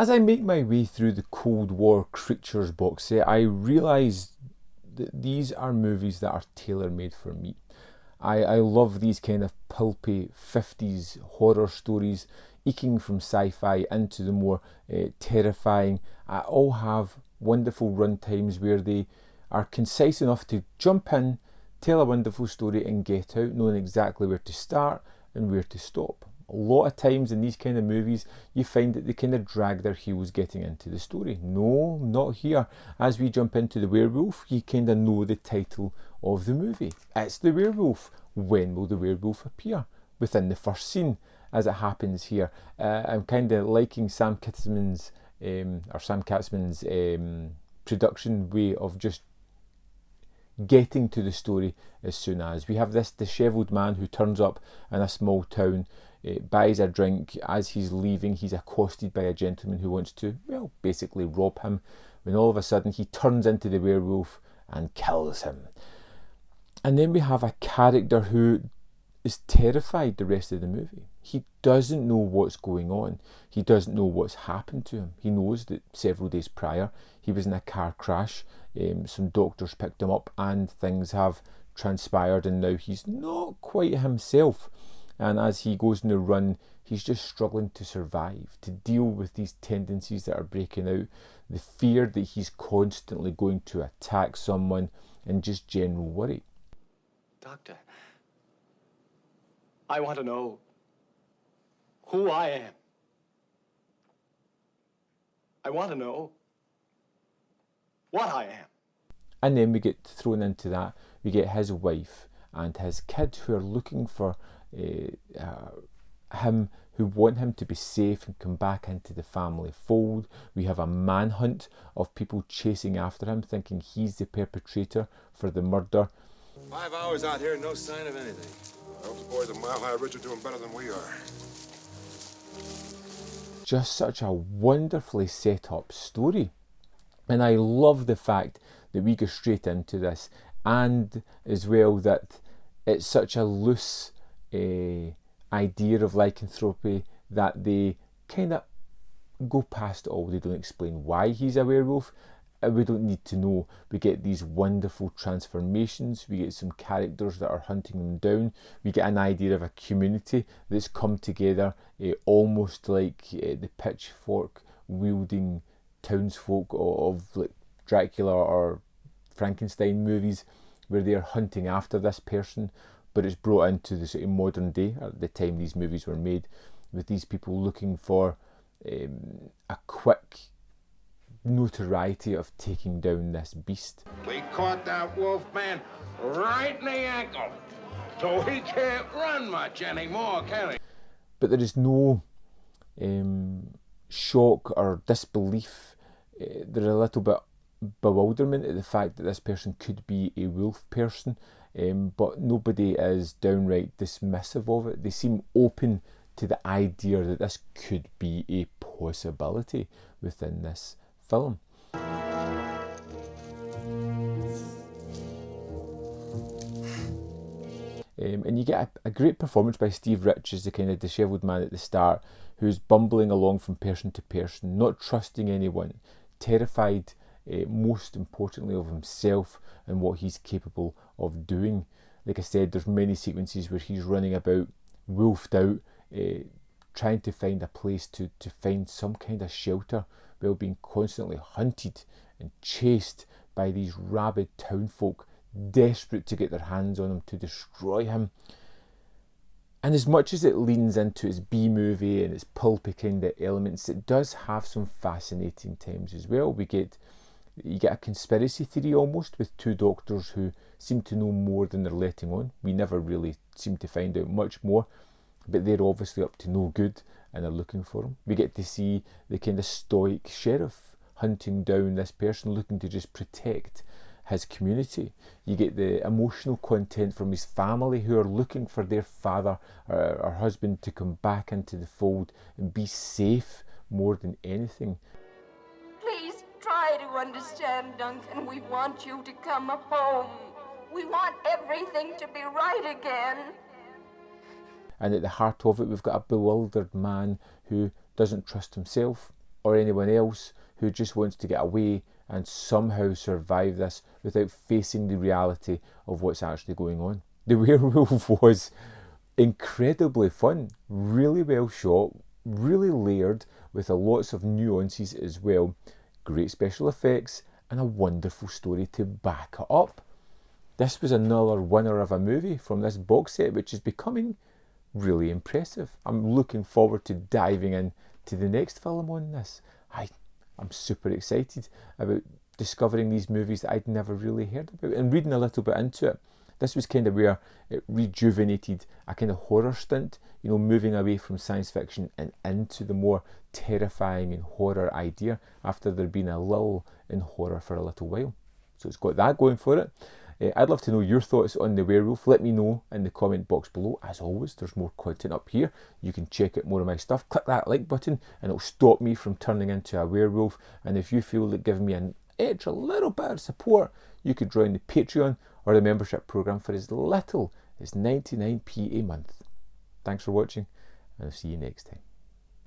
As I make my way through the Cold War Creatures box set, I realise that these are movies that are tailor-made for me. I love these kind of pulpy 50s horror stories, eking from sci-fi into the more terrifying. All have wonderful run times where they are concise enough to jump in, tell a wonderful story and get out, knowing exactly where to start and where to stop. A lot of times in these kind of movies, you find that they kind of drag their heels getting into the story. No, not here. As we jump into The Werewolf, you kind of know the title of the movie. It's The Werewolf. When will the werewolf appear? Within the first scene, as it happens here. I'm kind of liking Sam Katzman's production way of just getting to the story as soon as. We have this dishevelled man who turns up in a small town, buys a drink. As he's leaving, he's accosted by a gentleman who wants to, well, basically rob him, when all of a sudden he turns into the werewolf and kills him. And then we have a character who is terrified the rest of the movie. He doesn't know what's going on. He doesn't know what's happened to him. He knows that several days prior he was in a car crash. Some doctors picked him up and things have transpired, and now he's not quite himself. And as he goes on the run, he's just struggling to survive, to deal with these tendencies that are breaking out, the fear that he's constantly going to attack someone, and just general worry. Doctor, I want to know who I am. I want to know what I am. And then we get thrown into that. We get his wife and his kid who are looking for him, who want him to be safe and come back into the family fold. We have a manhunt of people chasing after him, thinking he's the perpetrator for the murder. 5 hours out here, no sign of anything. Those boys a mile high ridge are doing better than we are. Just such a wonderfully set up story. And I love the fact that we go straight into this, and as well that it's such a loose idea of lycanthropy that they kind of go past it all. They don't explain why he's a werewolf. We don't need to know. We get these wonderful transformations. We get some characters that are hunting them down. We get an idea of a community that's come together, almost like the pitchfork wielding townsfolk of like Dracula or Frankenstein movies, where they're hunting after this person, but it's brought into the sort of modern day at the time these movies were made, with these people looking for a quick notoriety of taking down this beast. We caught that wolf man right in the ankle, so he can't run much anymore, can he? But there is no shock or disbelief. There's a little bit bewilderment at the fact that this person could be a wolf person, but nobody is downright dismissive of it. They seem open to the idea that this could be a possibility within this film. And you get a great performance by Steve Rich as the kind of dishevelled man at the start, who's bumbling along from person to person, not trusting anyone, terrified most importantly of himself and what he's capable of doing. Like I said, there's many sequences where he's running about, wolfed out, trying to find a place to find some kind of shelter, while being constantly hunted and chased by these rabid townfolk, desperate to get their hands on him to destroy him. And as much as it leans into its B-movie and its pulpy kind of elements, it does have some fascinating times as well. You get a conspiracy theory almost, with two doctors who seem to know more than they're letting on. We never really seem to find out much more, but they're obviously up to no good and are looking for him. We get to see the kind of stoic sheriff hunting down this person, looking to just protect his community. You get the emotional content from his family, who are looking for their father or husband to come back into the fold and be safe more than anything. Please try to understand, Duncan. We want you to come home. We want everything to be right again. And at the heart of it, we've got a bewildered man who doesn't trust himself, or anyone else who just wants to get away and somehow survive this without facing the reality of what's actually going on. The Werewolf was incredibly fun, really well shot, really layered with lots of nuances as well, great special effects and a wonderful story to back it up. This was another winner of a movie from this box set, which is becoming really impressive. I'm looking forward to diving in to the next film on this. I'm super excited about discovering these movies that I'd never really heard about and reading a little bit into it. This was kind of where it rejuvenated a kind of horror stint, you know, moving away from science fiction and into the more terrifying and horror idea after there'd been a lull in horror for a little while. So it's got that going for it. I'd love to know your thoughts on The Werewolf. Let me know in the comment box below. As always, there's more content up here. You can check out more of my stuff. Click that like button and it'll stop me from turning into a werewolf. And if you feel that giving me an extra little bit of support, you could join the Patreon or the membership program for as little as 99p a month. Thanks for watching, and I'll see you next time.